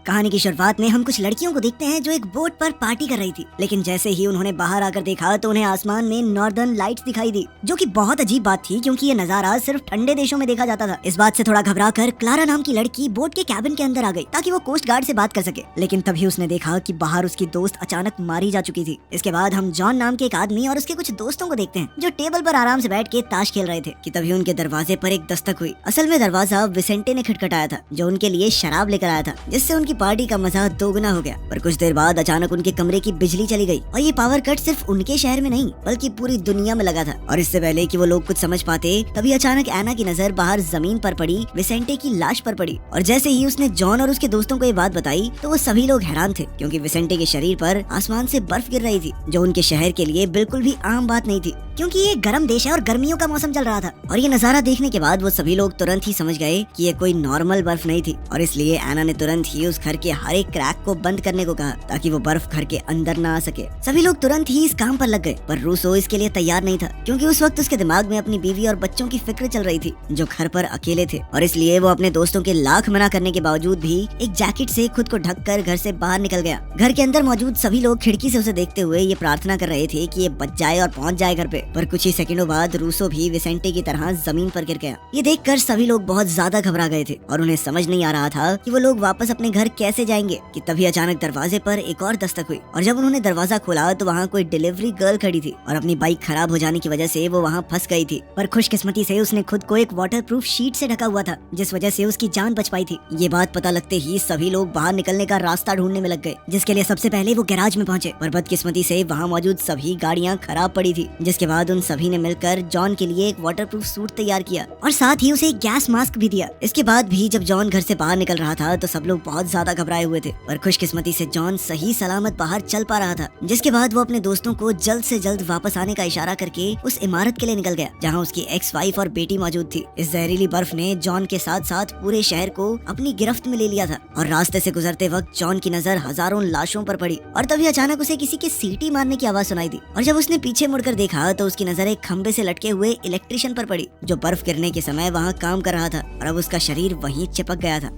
कहानी की शुरुआत में हम कुछ लड़कियों को देखते हैं जो एक बोट पर पार्टी कर रही थी, लेकिन जैसे ही उन्होंने बाहर आकर देखा तो उन्हें आसमान में नॉर्दर्न लाइट्स दिखाई दी, जो कि बहुत अजीब बात थी क्योंकि ये नजारा सिर्फ ठंडे देशों में देखा जाता था। इस बात से थोड़ा घबराकर क्लारा नाम की लड़की बोट के कैबिन के अंदर आ गई ताकि वो कोस्ट गार्ड से बात कर सके, लेकिन तभी उसने देखा कि बाहर उसकी दोस्त अचानक मारी जा चुकी थी। इसके बाद हम जॉन नाम के एक आदमी और उसके कुछ दोस्तों को देखते हैं जो टेबल पर आराम से बैठ के ताश खेल रहे थे कि तभी उनके दरवाजे पर एक दस्तक हुई। असल में दरवाजा विसेंटे ने खटखटाया था, जो उनके लिए शराब लेकर आया था, जिससे उनकी पार्टी का मजा दोगुना हो गया। पर कुछ देर बाद अचानक उनके कमरे की बिजली चली गई और ये पावर कट सिर्फ उनके शहर में नहीं बल्कि पूरी दुनिया में लगा था। और इससे पहले कि वो लोग कुछ समझ पाते तभी अचानक एना की नजर बाहर जमीन पर पड़ी विसेंटे की लाश पर पड़ी। और जैसे ही उसने जॉन और उसके दोस्तों को ये बात बताई तो वो सभी लोग हैरान थे क्योंकि विसेंटे के शरीर पर आसमान से बर्फ गिर रही थी, जो उनके शहर के लिए बिल्कुल भी आम बात नहीं थी क्योंकि ये गर्म देश है और गर्मियों का मौसम चल रहा था। और ये नजारा देखने के बाद वो सभी लोग तुरंत ही समझ गए कि ये कोई नॉर्मल बर्फ नहीं थी और इसलिए एना ने तुरंत ही उस घर के हर एक क्रैक को बंद करने को कहा ताकि वो बर्फ घर के अंदर ना आ सके। सभी लोग तुरंत ही इस काम पर लग गए, पर रूसो इसके लिए तैयार नहीं था क्योंकि उस वक्त उसके दिमाग में अपनी बीवी और बच्चों की फिक्र चल रही थी जो घर पर अकेले थे। और इसलिए वो अपने दोस्तों के लाख मना करने के बावजूद भी एक जैकेट से खुद को ढककर घर से बाहर निकल गया। घर के अंदर मौजूद सभी लोग खिड़की से उसे देखते हुए ये प्रार्थना कर रहे थे कि ये बच जाए और पहुंच जाए घर पे। पर कुछ ही सेकंडों बाद रूसो भी विसेंटे की तरह जमीन पर गिर गया। ये देखकर सभी लोग बहुत ज्यादा घबरा गए थे और उन्हें समझ नहीं आ रहा था कि वो लोग वापस अपने घर कैसे जाएंगे कि तभी अचानक दरवाजे पर एक और दस्तक हुई। और जब उन्होंने दरवाजा खोला तो वहाँ कोई डिलीवरी गर्ल खड़ी थी और अपनी बाइक खराब हो जाने की वजह से वो वहाँ फंस गई थी। पर खुशकिस्मती से उसने खुद को एक वाटरप्रूफ शीट से ढका हुआ था जिस वजह से उसकी जान बच पाई थी। ये बात पता लगते ही सभी लोग बाहर निकलने का रास्ता ढूंढने में लग गए, जिसके लिए सबसे पहले वो गैराज में पहुंचे। पर बदकिस्मती से वहाँ मौजूद सभी गाड़ियाँ खराब पड़ी थी, जिसके बाद उन सभी ने मिलकर जॉन के लिए एक वाटरप्रूफ सूट तैयार किया और साथ ही उसे एक गैस मास्क भी दिया। इसके बाद भी जब जॉन घर से बाहर निकल रहा था तो सब लोग बहुत ज्यादा घबराए हुए थे, पर खुशकिस्मती से जॉन सही सलामत बाहर चल पा रहा था। जिसके बाद वो अपने दोस्तों को जल्द से जल्द वापस आने का इशारा करके उस इमारत के लिए निकल गया जहाँ उसकी एक्स वाइफ और बेटी मौजूद थी। इस जहरीली बर्फ ने जॉन के साथ साथ पूरे शहर को अपनी गिरफ्त में ले लिया था और रास्ते से गुजरते वक्त जॉन की नजर हजारों लाशों पर पड़ी और तभी अचानक उसे किसी के सीटी मारने की आवाज सुनाई दी। और जब उसने पीछे मुड़कर देखा तो उसकी नजर एक खंबे से लटके हुए इलेक्ट्रिशियन पर पड़ी जो बर्फ गिरने के समय वहाँ काम कर रहा था और अब उसका शरीर वहीं चिपक गया था।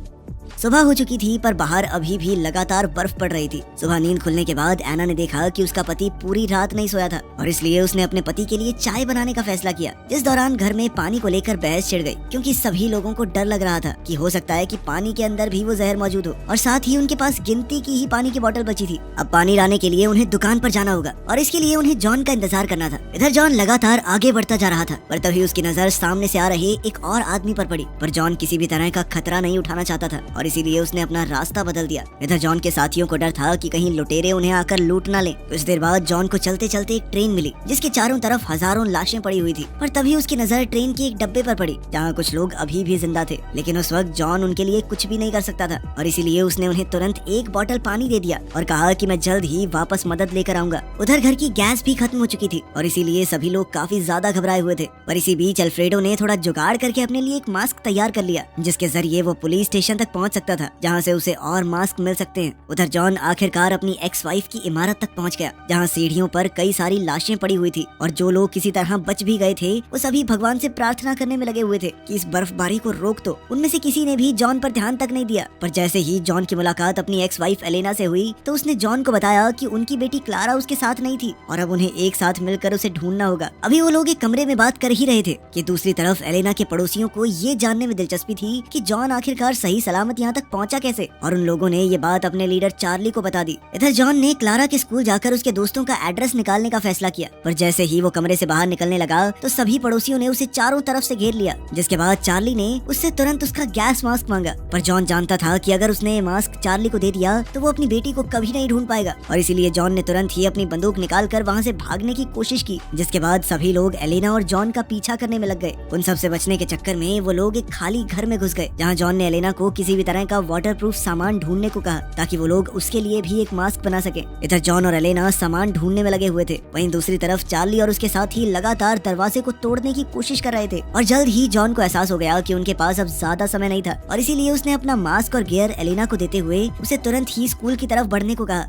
सुबह हो चुकी थी पर बाहर अभी भी लगातार बर्फ पड़ रही थी। सुबह नींद खुलने के बाद एना ने देखा कि उसका पति पूरी रात नहीं सोया था और इसलिए उसने अपने पति के लिए चाय बनाने का फैसला किया, जिस दौरान घर में पानी को लेकर बहस छिड़ गई क्योंकि सभी लोगों को डर लग रहा था कि हो सकता है कि पानी के अंदर भी वो जहर मौजूद हो और साथ ही उनके पास गिनती की ही पानी की बोतल बची थी। अब पानी लाने के लिए उन्हें दुकान पर जाना होगा और इसके लिए उन्हें जॉन का इंतजार करना था। इधर जॉन लगातार आगे बढ़ता जा रहा था पर तभी उसकी नजर सामने से आ रहे एक और आदमी पर पड़ी, पर जॉन किसी भी तरह का खतरा नहीं उठाना चाहता था और इसीलिए उसने अपना रास्ता बदल दिया। इधर जॉन के साथियों को डर था कि कहीं लुटेरे उन्हें आकर लूट ना ले। कुछ देर बाद जॉन को चलते चलते एक ट्रेन मिली जिसके चारों तरफ हजारों लाशें पड़ी हुई थी, पर तभी उसकी नजर ट्रेन के एक डब्बे पर पड़ी जहाँ कुछ लोग अभी भी जिंदा थे, लेकिन उस वक्त जॉन उनके लिए कुछ भी नहीं कर सकता था और इसीलिए उसने उन्हें तुरंत एक बोतल पानी दे दिया और कहा कि मैं जल्द ही वापस मदद लेकर आऊंगा। उधर घर की गैस भी खत्म हो चुकी थी और इसीलिए सभी लोग काफी ज्यादा घबराए हुए थे, पर इसी बीच अल्फ्रेडो ने थोड़ा जुगाड़ करके अपने लिए एक मास्क तैयार कर लिया जिसके जरिए वो पुलिस स्टेशन तक पहुँच सकता था जहाँ से उसे और मास्क मिल सकते हैं। उधर जॉन आखिरकार अपनी एक्स वाइफ की इमारत तक पहुंच गया जहां सीढ़ियों पर कई सारी लाशें पड़ी हुई थी और जो लोग किसी तरह बच भी गए थे वो सभी भगवान से प्रार्थना करने में लगे हुए थे कि इस बर्फबारी को रोक दो। उनमें से किसी ने भी जॉन पर ध्यान तक नहीं दिया, पर जैसे ही जॉन की मुलाकात अपनी एक्स वाइफ एलेना से हुई तो उसने जॉन को बताया कि उनकी बेटी क्लारा उसके साथ नहीं थी और अब उन्हें एक साथ मिलकर उसे ढूंढना होगा। अभी वो लोग एक कमरे में बात कर ही रहे थे कि दूसरी तरफ एलेना के पड़ोसियों को ये जानने में दिलचस्पी थी कि जॉन आखिरकार सही सलामत यहाँ तक पहुँचा कैसे, और उन लोगों ने ये बात अपने लीडर चार्ली को बता दी। इधर जॉन ने क्लारा के स्कूल जाकर उसके दोस्तों का एड्रेस निकालने का फैसला किया, पर जैसे ही वो कमरे से बाहर निकलने लगा तो सभी पड़ोसियों ने उसे चारों तरफ से घेर लिया, जिसके बाद चार्ली ने उससे तुरंत उसका गैस मास्क मांगा। पर जॉन जानता था कि अगर उसने मास्क चार्ली को दे दिया तो वो अपनी बेटी को कभी नहीं ढूंढ पाएगा और इसीलिए जॉन ने तुरंत ही अपनी बंदूक निकाल कर वहाँ से भागने की कोशिश की, जिसके बाद सभी लोग एलेना और जॉन का पीछा करने में लग गए। उन सब से बचने के चक्कर में वो लोग एक खाली घर में घुस गए जहाँ जॉन ने एलेना को किसी भी तरह का वाटरप्रूफ सामान ढूंढने को कहा ताकि वो लोग उसके लिए भी एक मास्क बना सके। इधर जॉन और एलेना सामान ढूंढने में लगे हुए थे, वहीं दूसरी तरफ चार्ली और उसके साथ ही लगातार दरवाजे को तोड़ने की कोशिश कर रहे थे और जल्द ही जॉन को एहसास हो गया कि उनके पास अब ज्यादा समय नहीं था और इसीलिए उसने अपना मास्क और गियर एलेना को देते हुए उसे तुरंत ही स्कूल की तरफ बढ़ने को कहा।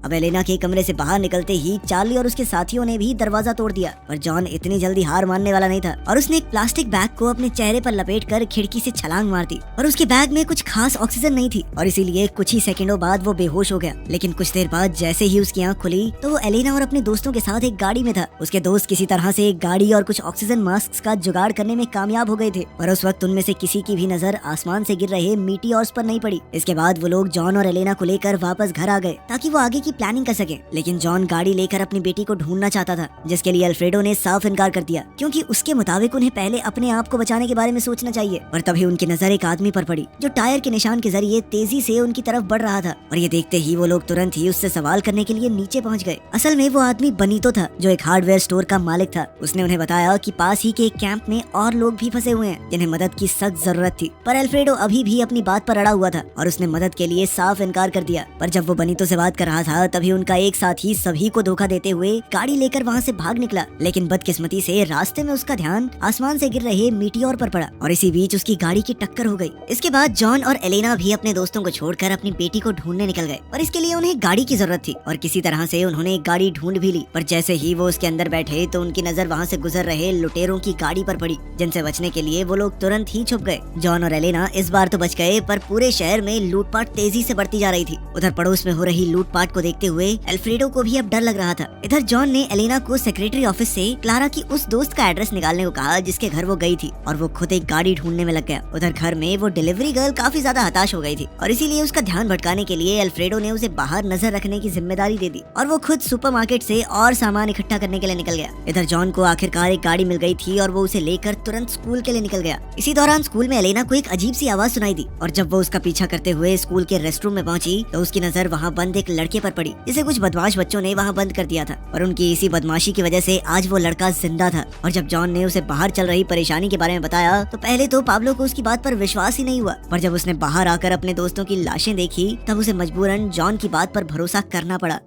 अब एलेना के कमरे से बाहर निकलते ही चार्ली और उसके साथियों ने भी दरवाजा तोड़ दिया, पर जॉन इतनी जल्दी हार मानने वाला नहीं था और उसने एक प्लास्टिक बैग को अपने चेहरे पर लपेटकर खिड़की से छलांग मार दी। और उसके बैग में कुछ खास ऑक्सीजन नहीं थी और इसीलिए कुछ ही सेकंडों बाद वो बेहोश हो गया। लेकिन कुछ देर बाद जैसे ही उसकी आंख खुली तो वो एलेना और अपने दोस्तों के साथ एक गाड़ी में था। उसके दोस्त किसी तरह से एक गाड़ी और कुछ ऑक्सीजन मास्क का जुगाड़ करने में कामयाब हो गए थे, पर उस वक्त उनमें से किसी की भी नजर आसमान से गिर रहे मीटियोर्स पर नहीं पड़ी। इसके बाद वो लोग जॉन और एलेना को लेकर वापस घर आ गए ताकि वो आगे की प्लानिंग कर सके। लेकिन जॉन गाड़ी लेकर अपनी बेटी को ढूंढना चाहता था, जिसके लिए अल्फ्रेडो ने साफ इनकार कर दिया, क्योंकि उसके मुताबिक उन्हें पहले अपने आप को बचाने के बारे में सोचना चाहिए। पर तभी उनकी नजर एक आदमी पर पड़ी जो टायर के निशान के जरिए तेजी से उनकी तरफ बढ़ रहा था और ये देखते ही वो लोग तुरंत ही उससे सवाल करने के लिए नीचे पहुंच गए। असल में वो आदमी बनीतो था जो एक हार्डवेयर स्टोर का मालिक था। उसने उन्हें बताया कि पास ही के एक कैंप में और लोग भी फंसे हुए हैं जिन्हें मदद की सख्त जरूरत थी, पर अल्फ्रेडो अभी भी अपनी बात पर अड़ा हुआ था और उसने मदद के लिए साफ इनकार कर दिया। पर जब वो बनीतो से बात कर रहा था तभी उनका एक साथी सभी को धोखा देते हुए गाड़ी लेकर वहाँ से भाग निकला। लेकिन बदकिस्मती से रास्ते में उसका ध्यान आसमान से गिर रहे मीटियोर पर पड़ा और इसी बीच उसकी गाड़ी की टक्कर हो गई। इसके बाद जॉन और एलेना भी अपने दोस्तों को छोड़कर अपनी बेटी को ढूंढने निकल गए, पर इसके लिए उन्हें गाड़ी की जरूरत थी और किसी तरह से उन्होंने एक गाड़ी ढूंढ भी ली। पर जैसे ही वो उसके अंदर बैठे तो उनकी नजर वहाँ से गुजर रहे लुटेरों की गाड़ी पर पड़ी, जिनसे बचने के लिए वो लोग तुरंत ही छुप गए। जॉन और एलेना इस बार तो बच गए, पर पूरे शहर में लूटपाट तेजी से बढ़ती जा रही थी। उधर पड़ोस में हो रही लूटपाट को देखते हुए अल्फ्रेडो को भी अब डर लग रहा था। इधर जॉन ने एलेना को सेक्रेटरी ऑफिस से क्लारा की उस दोस्त का एड्रेस निकालने को कहा जिसके घर वो गई थी और वो खुद एक गाड़ी ढूंढने में लग गया। उधर घर में वो डिलीवरी गर्ल काफी ज्यादा हताश हो गई थी और इसीलिए उसका ध्यान भटकाने के लिए अल्फ्रेडो ने उसे बाहर नजर रखने की जिम्मेदारी दे दी और वो खुद सुपरमार्केट से और सामान इकट्ठा करने के लिए निकल गया। इधर जॉन को आखिरकार एक गाड़ी मिल गई थी और वो उसे लेकर तुरंत स्कूल के लिए निकल गया। इसी दौरान स्कूल में एलेना को एक अजीब सी आवाज सुनाई दी और जब वो उसका पीछा करते हुए स्कूल के रेस्टरूम में पहुंची तो उसकी नजर वहाँ बंद एक लड़के पर पड़ी जिसे कुछ बदमाश बच्चों ने वहाँ बंद कर दिया था और उनकी इसी बदमाशी की वजह से आज वो लड़का जिंदा था। और जब जॉन ने उसे बाहर चल रही परेशानी के बारे में बताया तो पहले तो पाब्लो को उसकी बात पर विश्वास ही नहीं हुआ, पर जब उसने बाहर आकर अपने दोस्तों की लाशें देखी तब उसे मजबूरन जॉन की बात पर भरोसा करना पड़ा।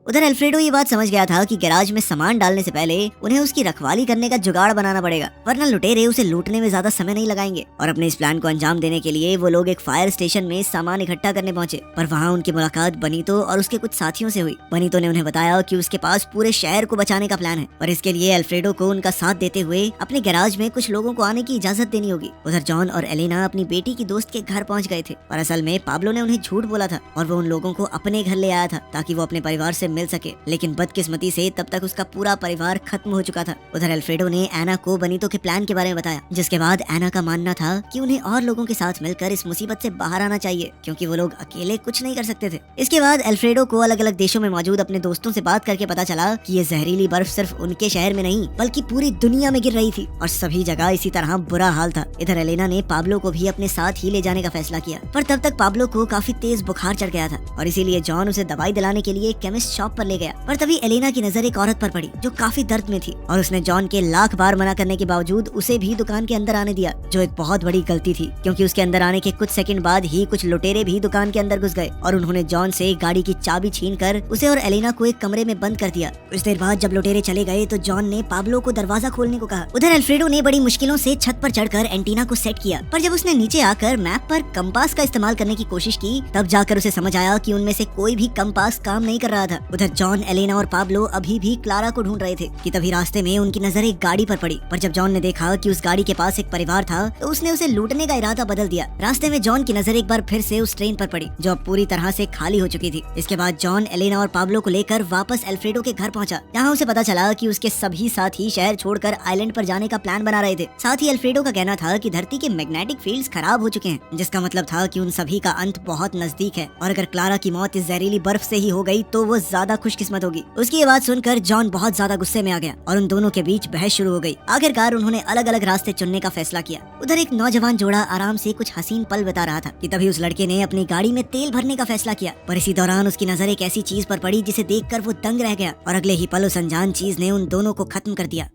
उधर अल्फ्रेडो ये बात समझ गया था कि गैराज में सामान डालने से पहले उन्हें उसकी रखवाली करने का जुगाड़ बनाना पड़ेगा, वरना लुटेरे उसे लूटने में ज्यादा समय नहीं लगाएंगे। और अपने इस प्लान को अंजाम देने के लिए वो लोग एक फायर स्टेशन में सामान इकट्ठा करने पहुंचे, पर वहाँ उनकी मुलाकात बनीतो और उसके कुछ साथियों से हुई। बनीतो ने उन्हें बताया कि उसके पास पूरे शहर को बचाने का प्लान है और इसके लिए अल्फ्रेडो को उनका साथ देते हुए अपने गैराज में कुछ लोगों को आने की इजाजत देनी होगी। उधर जॉन और एलेना अपनी बेटी की दोस्त के घर पहुँच गए थे, पर असल में पाब्लो ने उन्हें झूठ बोला था और वो उन लोगों को अपने घर ले आया था ताकि वो अपने परिवार से मिल सके। लेकिन बदकिस्मती से तब तक उसका पूरा परिवार खत्म हो चुका था। उधर अल्फ्रेडो ने एना को बनीतो के प्लान के बारे में बताया, जिसके बाद एना का मानना था कि उन्हें और लोगों के साथ मिलकर इस मुसीबत से बाहर आना चाहिए, क्योंकि वो लोग अकेले कुछ नहीं कर सकते थे। इसके बाद अल्फ्रेडो को अलग अलग देशों में मौजूद अपने दोस्तों से बात करके पता चला कि ये जहरीली बर्फ सिर्फ उनके शहर में नहीं बल्कि पूरी दुनिया में गिर रही थी और सभी जगह इसी तरह बुरा हाल था। इधर एलेना ने पाब्लो को भी अपने साथ ही ले जाने का फैसला किया, पर तब तक पाब्लो को काफी तेज बुखार चढ़ गया था और इसीलिए जॉन उसे दवाई दिलाने के लिए केमिस्ट शॉप पर ले गया। पर तभी एलेना की नजर एक औरत पर पड़ी जो काफी दर्द में थी और उसने जॉन के लाख बार मना करने के बावजूद उसे भी दुकान के अंदर आने दिया, जो एक बहुत बड़ी गलती थी, क्योंकि उसके अंदर आने के कुछ सेकंड बाद ही कुछ लुटेरे भी दुकान के अंदर घुस गए और उन्होंने जॉन से गाड़ी की चाबी छीनकर उसे और एलेना को एक कमरे में बंद कर दिया। कुछ देर बाद जब लुटेरे चले गए तो जॉन ने पाब्लो को दरवाजा खोलने को कहा। उधर अल्फ्रेडो ने बड़ी मुश्किलों से छत पर चढ़कर एंटीना को सेट किया, पर जब उसने नीचे आकर मैप पर कंपास का इस्तेमाल करने की कोशिश की तब जाकर उसे समझ आया कि उनमें से कोई भी कंपास काम नहीं कर रहा था। उधर जॉन, एलेना और पाब्लो अभी भी क्लारा को ढूंढ रहे थे कि तभी रास्ते में उनकी नजर एक गाड़ी पर पड़ी, पर जब जॉन ने देखा कि उस गाड़ी के पास एक परिवार था तो उसने उसे लूटने का इरादा बदल दिया। रास्ते में जॉन की नजर एक बार फिर से उस ट्रेन पर पड़ी जो अब पूरी तरह से खाली हो चुकी थी। इसके बाद जॉन, एलेना और पाब्लो को लेकर वापस अल्फ्रेडो के घर पहुंचा, जहां उसे पता चला कि उसके सभी साथी शहर छोड़कर आइलैंड पर जाने का प्लान बना रहे थे। साथ ही अल्फ्रेडो का कहना था कि धरती के मैग्नेटिक फील्ड्स खराब हो चुके हैं, जिसका मतलब था कि उन सभी का अंत बहुत नजदीक है और अगर क्लारा की मौत इस जहरीली बर्फ से ही हो गई तो वो ज्यादा खुशकिस्मत होगी। उसकी ये बात सुनकर जॉन बहुत ज्यादा गुस्से में आ गया और उन दोनों के बीच बहस शुरू हो गई। आखिरकार उन्होंने अलग अलग रास्ते चुनने का फैसला किया। उधर एक नौजवान जोड़ा आराम से कुछ हसीन पल बिता रहा था कि तभी उस लड़के ने अपनी गाड़ी में तेल भरने का फैसला किया, पर इसी दौरान उसकी नजर एक ऐसी चीज पर पड़ी जिसे देखकर वो दंग रह गया और अगले ही पल उस अनजान चीज ने उन दोनों को खत्म कर दिया।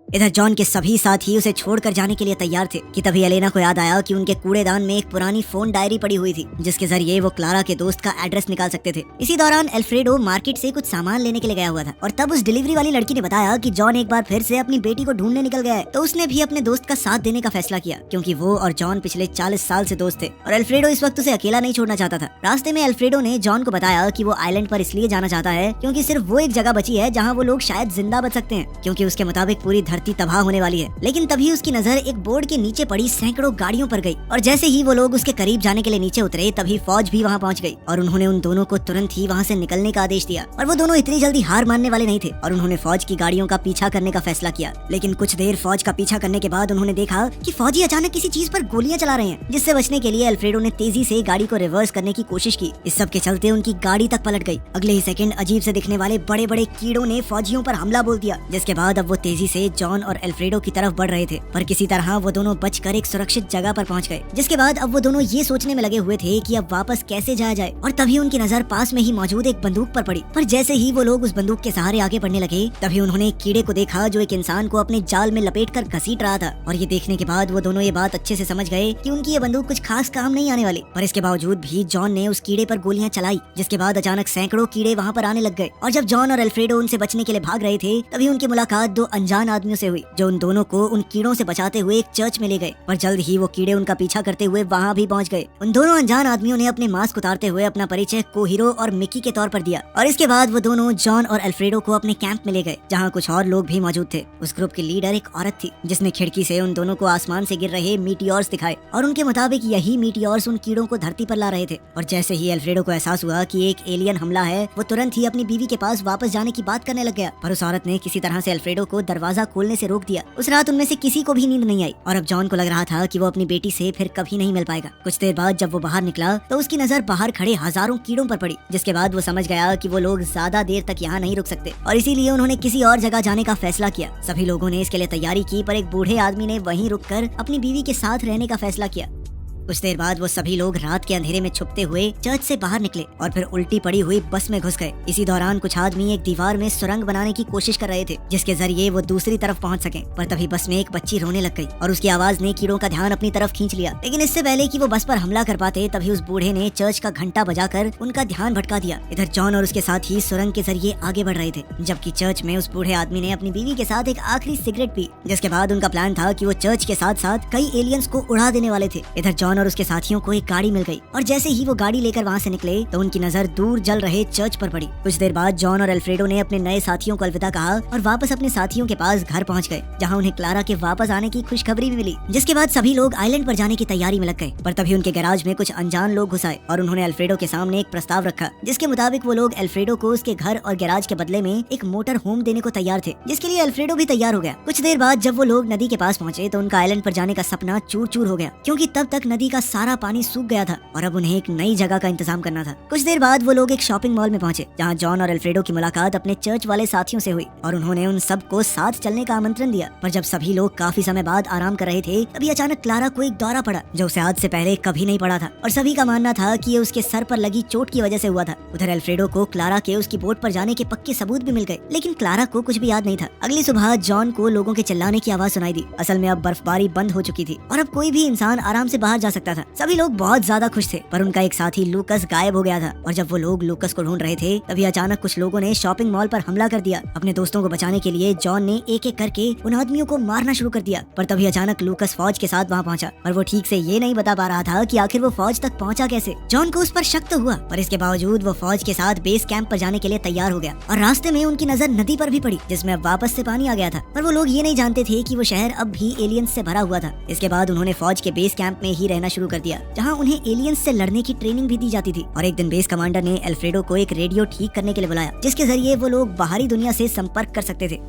इधर जॉन के सभी साथी उसे छोड़कर जाने के लिए तैयार थे कि तभी एलेना को याद आया कि उनके कूड़ेदान में एक पुरानी फोन डायरी पड़ी हुई थी जिसके जरिए वो क्लारा के दोस्त का एड्रेस निकाल सकते थे। इसी दौरान अल्फ्रेडो मार्केट से कुछ सामान लेने के लिए गया हुआ था और तब उस डिलीवरी वाली लड़की ने बताया कि जॉन एक बार फिर से अपनी बेटी को ढूंढने निकल गया है। तो उसने भी अपने दोस्त का साथ देने का फैसला किया क्योंकि वो और जॉन पिछले 40 साल से दोस्त थे और अल्फ्रेडो इस वक्त उसे अकेला नहीं छोड़ना चाहता था। रास्ते में अल्फ्रेडो ने जॉन को बताया कि वो आइलैंड पर इसलिए जाना चाहता है क्योंकि सिर्फ वो एक जगह बची है जहाँ वो लोग शायद जिंदा बच सकते हैं, क्योंकि उसके मुताबिक पूरी धरती तबाह होने वाली है। लेकिन तभी उसकी नजर एक बोर्ड के नीचे पड़ी सैकड़ों गाड़ियों पर गई और जैसे ही वो लोग उसके करीब जाने के लिए नीचे उतरे तभी फौज भी वहाँ पहुँच गई और उन्होंने उन दोनों को तुरंत ही वहाँ से निकलने का आदेश दिया। और वो दोनों इतनी जल्दी हार मानने वाले नहीं थे और उन्होंने फौज की गाड़ियों का पीछा करने का फैसला किया। लेकिन कुछ देर फौज का पीछा करने के बाद उन्होंने देखा कि फौजी अचानक किसी चीज पर गोलियां चला रहे हैं, जिससे बचने के लिए अल्फ्रेडो ने तेजी से गाड़ी को रिवर्स करने की कोशिश की। इस सब के चलते उनकी गाड़ी तक पलट गई। अगले ही सेकंड अजीब से दिखने वाले बड़े बड़े कीड़ों ने फौजियों पर हमला बोल दिया, जिसके बाद अब वो तेजी से जॉन और अल्फ्रेडो की तरफ बढ़ रहे थे। पर किसी तरह वो दोनों बचकर एक सुरक्षित जगह पर पहुंच गए, जिसके बाद अब वो दोनों ये सोचने में लगे हुए थे कि अब वापस कैसे जाया जाए। और तभी उनकी नजर पास में ही मौजूद एक बंदूक पर पड़ी। पर जैसे ही वो लोग उस बंदूक के सहारे आगे बढ़ने लगे तभी उन्होंने एक कीड़े को देखा जो एक इंसान को अपने जाल में लपेट कर घसीट रहा था। और ये देखने के बाद वो दोनों ये बात अच्छे से समझ गए कि उनकी ये बंदूक कुछ खास काम नहीं आने वाली। पर इसके बावजूद भी जॉन ने उस कीड़े पर गोलियां चलाई, जिसके बाद अचानक सैकड़ों कीड़े वहाँ पर आने लग गए। और जब जॉन और अल्फ्रेडो उनसे बचने के लिए भाग रहे थे तभी उनकी मुलाकात दो अनजान आदमियों से हुई जो उन दोनों को उन कीड़ों से बचाते हुए एक चर्च में ले गए। पर जल्द ही वो कीड़े उनका पीछा करते हुए वहाँ भी पहुँच गए। उन दोनों अनजान आदमियों ने अपने मास्क उतारते हुए अपना परिचय कोहिरो और मिकी के तौर पर दिया और इसके बाद वो दोनों जॉन और अल्फ्रेडो को अपने कैंप में ले गए जहाँ कुछ और लोग भी मौजूद थे। उस ग्रुप की लीडर एक औरत थी जिसने खिड़की से उन दोनों को आसमान से गिर रहे मीटियोर्स दिखाए और उनके मुताबिक यही मीटियोर्स उन कीड़ों को धरती पर ला रहे थे। और जैसे ही अल्फ्रेडो को एहसास हुआ कि एक एलियन हमला है वो तुरंत ही अपनी बीवी के पास वापस जाने की बात करने लग गया। पर उस औरत ने किसी तरह से अल्फ्रेडो को दरवाजा खोलने से रोक दिया। उस रात उनमें से किसी को भी नींद नहीं आई और अब जॉन को लग रहा था कि वो अपनी बेटी से फिर कभी नहीं मिल पाएगा। कुछ देर बाद जब वो बाहर निकला तो उसकी नजर बाहर खड़े हजारों कीड़ों पर पड़ी, जिसके बाद वो समझ गया कि वो लोग ज्यादा देर तक यहाँ नहीं रुक सकते और इसीलिए उन्होंने किसी और जगह जाने का फैसला किया। सभी लोगों ने इसके लिए तैयारी की पर एक बूढ़े आदमी ने वहीं रुककर अपनी बीवी के साथ रहने का फैसला किया। कुछ देर बाद वो सभी लोग रात के अंधेरे में छुपते हुए चर्च से बाहर निकले और फिर उल्टी पड़ी हुई बस में घुस गए। इसी दौरान कुछ आदमी एक दीवार में सुरंग बनाने की कोशिश कर रहे थे जिसके जरिए वो दूसरी तरफ पहुंच सकें। पर तभी बस में एक बच्ची रोने लग गई और उसकी आवाज ने कीड़ों का ध्यान अपनी तरफ खींच लिया। लेकिन इससे पहले कि वो बस पर हमला कर पाते तभी उस बूढ़े ने चर्च का घंटा बजाकर उनका ध्यान भटका दिया। इधर जॉन और उसके साथी सुरंग के जरिए आगे बढ़ रहे थे जबकि चर्च में उस बूढ़े आदमी ने अपनी बीवी के साथ एक आखिरी सिगरेट पी, जिसके बाद उनका प्लान था कि वो चर्च के साथ साथ कई एलियंस को उड़ा देने वाले थे। इधर जॉन और उसके साथियों को एक गाड़ी मिल गई और जैसे ही वो गाड़ी लेकर वहाँ से निकले तो उनकी नजर दूर जल रहे चर्च पर पड़ी। कुछ देर बाद जॉन और अल्फ्रेडो ने अपने नए साथियों को अलविदा कहा और वापस अपने साथियों के पास घर पहुँच गए जहाँ उन्हें क्लारा के वापस आने की खुशखबरी भी मिली। जिसके बाद सभी लोग आइलैंड पर जाने की तैयारी में लग गए। पर तभी उनके गैराज में कुछ अनजान लोग घुस आए और उन्होंने अल्फ्रेडो के सामने एक प्रस्ताव रखा जिसके मुताबिक वो लोग अल्फ्रेडो को उसके घर और गैराज के बदले में एक मोटर होम देने को तैयार थे, जिसके लिए अल्फ्रेडो भी तैयार हो गया। कुछ देर बाद जब वो लोग नदी के पास पहुँचे तो उनका आइलैंड पर जाने का सपना चूर चूर हो गया क्योंकि तब तक नदी का सारा पानी सूख गया था और अब उन्हें एक नई जगह का इंतजाम करना था। कुछ देर बाद वो लोग एक शॉपिंग मॉल में पहुंचे जहां जॉन और अल्फ्रेडो की मुलाकात अपने चर्च वाले साथियों से हुई और उन्होंने उन सबको साथ चलने का आमंत्रण दिया। पर जब सभी लोग काफी समय बाद आराम कर रहे थे तभी अचानक क्लारा को एक दौरा पड़ा जो उसे आज से पहले कभी नहीं पड़ा था और सभी का मानना था कि ये उसके सर पर लगी चोट की वजह से हुआ था। उधर अल्फ्रेडो को क्लारा के उसकी बोट पर जाने के पक्के सबूत भी मिल गए, लेकिन क्लारा को कुछ भी याद नहीं था। अगली सुबह जॉन को लोगों के चिल्लाने की आवाज सुनाई दी। असल में अब बर्फबारी बंद हो चुकी थी और अब कोई भी इंसान आराम से बाहर जा सकता था। सभी लोग बहुत ज्यादा खुश थे पर उनका एक साथी लूकस गायब हो गया था और जब वो लोग लूकस को ढूंढ रहे थे तभी अचानक कुछ लोगों ने शॉपिंग मॉल पर हमला कर दिया। अपने दोस्तों को बचाने के लिए जॉन ने एक एक करके उन आदमियों को मारना शुरू कर दिया। पर तभी अचानक लूकस फौज के साथ वहाँ पहुंचा पर वो ठीक से ये नहीं बता पा रहा था कि आखिर वो फौज तक पहुंचा कैसे। जॉन को उस पर शक तो हुआ पर इसके बावजूद वो फौज के साथ बेस कैंप पर जाने के लिए तैयार हो गया और रास्ते में उनकी नजर नदी पर भी पड़ी जिसमें अब वापस से पानी आ गया था। पर वो लोग ये नहीं जानते थे कि वो शहर अब भी एलियंस से भरा हुआ था। इसके बाद उन्होंने फौज के बेस कैंप में ही रहना शुरू कर दिया जहाँ उन्हें एलियंस से लड़ने की ट्रेनिंग भी दी जाती थी। और एक दिन बेस कमांडर ने अल्फ्रेडो को एक रेडियो ठीक करने के लिए बुलाया जिसके जरिए वो लोग बाहरी दुनिया से संपर्क कर सकते थे।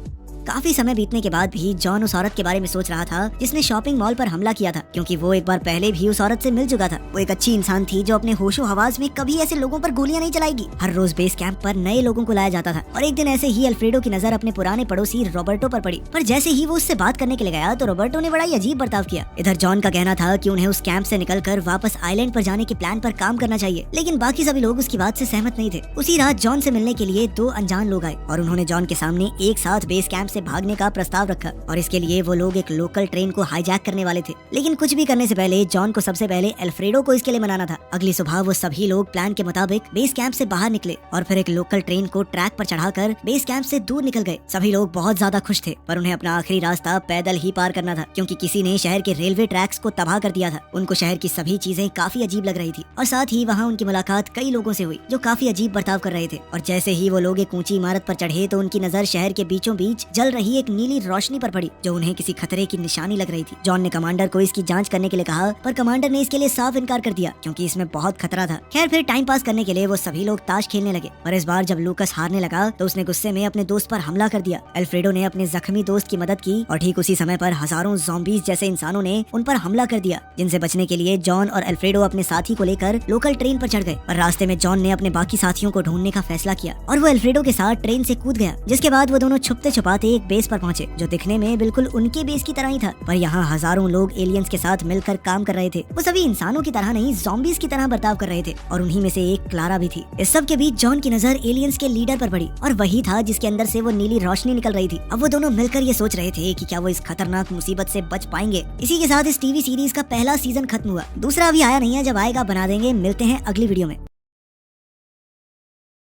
काफी समय बीतने के बाद भी जॉन उस औरत के बारे में सोच रहा था जिसने शॉपिंग मॉल पर हमला किया था क्योंकि वो एक बार पहले भी उस औरत से मिल चुका था। वो एक अच्छी इंसान थी जो अपने होशो हवास में कभी ऐसे लोगों पर गोलियां नहीं चलाएगी। हर रोज बेस कैंप पर नए लोगों को लाया जाता था और एक दिन ऐसे ही अल्फ्रेडो की नजर अपने पुराने पड़ोसी रॉबर्टो पर पड़ी। पर जैसे ही वो उससे बात करने के लिए गया तो रॉबर्टो ने बड़ा ही अजीब बर्ताव किया। इधर जॉन का कहना था कि उन्हें उस कैंप से निकलकर वापस आइलैंड पर जाने के प्लान पर काम करना चाहिए, लेकिन बाकी सभी लोग उसकी बात से सहमत नहीं थे। उसी रात जॉन से मिलने के लिए दो अनजान लोग आए और उन्होंने जॉन के सामने एक साथ बेस कैंप से भागने का प्रस्ताव रखा और इसके लिए वो लोग एक लोकल ट्रेन को हाईजैक करने वाले थे। लेकिन कुछ भी करने से पहले जॉन को सबसे पहले अल्फ्रेडो को इसके लिए मनाना था। अगली सुबह वो सभी लोग प्लान के मुताबिक बेस कैंप से बाहर निकले और फिर एक लोकल ट्रेन को ट्रैक पर चढ़ाकर बेस कैंप से दूर निकल गए। सभी लोग बहुत ज्यादा खुश थे, पर उन्हें अपना आखिरी रास्ता पैदल ही पार करना था क्योंकि किसी ने शहर के रेलवे ट्रैक्स को तबाह कर दिया था। उनको शहर की सभी चीजें काफी अजीब लग रही थी और साथ ही वहाँ उनकी मुलाकात कई लोगों से हुई जो काफी अजीब बर्ताव कर रहे थे। और जैसे ही वो लोग एक ऊंची इमारत पर चढ़े तो उनकी नजर शहर के बीचों बीच जल रही एक नीली रोशनी पर पड़ी जो उन्हें किसी खतरे की निशानी लग रही थी। जॉन ने कमांडर को इसकी जांच करने के लिए कहा, पर कमांडर ने इसके लिए साफ इनकार कर दिया क्योंकि इसमें बहुत खतरा था। खैर फिर टाइम पास करने के लिए वो सभी लोग ताश खेलने लगे, पर इस बार जब लूकस हारने लगा तो उसने गुस्से में अपने दोस्त पर हमला कर दिया। अल्फ्रेडो ने अपने जख्मी दोस्त की मदद की और ठीक उसी समय पर हजारों ज़ॉम्बीज़ जैसे इंसानों ने उन पर हमला कर दिया, जिनसे बचने के लिए जॉन और अल्फ्रेडो अपने साथी को लेकर लोकल ट्रेन पर चढ़ गए। और रास्ते में जॉन ने अपने बाकी साथियों को ढूंढने का फैसला किया और वो अल्फ्रेडो के साथ ट्रेन से कूद गया, जिसके बाद वो दोनों छुपते छुपाते एक बेस पर पहुंचे जो दिखने में बिल्कुल उनके बेस की तरह ही था। पर यहाँ हजारों लोग एलियंस के साथ मिलकर काम कर रहे थे। वो सभी इंसानों की तरह नहीं, ज़ॉम्बीज़ की तरह बर्ताव कर रहे थे और उन्हीं में से एक क्लारा भी थी। इस सब के बीच जॉन की नजर एलियंस के लीडर पर पड़ी और वही था जिसके अंदर से वो नीली रोशनी निकल रही थी। अब वो दोनों मिलकर ये सोच रहे थे कि क्या वो इस खतरनाक मुसीबत से बच पाएंगे। इसी के साथ इस टीवी सीरीज का पहला सीजन खत्म हुआ। दूसरा अभी आया नहीं है, जब आएगा बना देंगे। मिलते हैं अगली वीडियो में।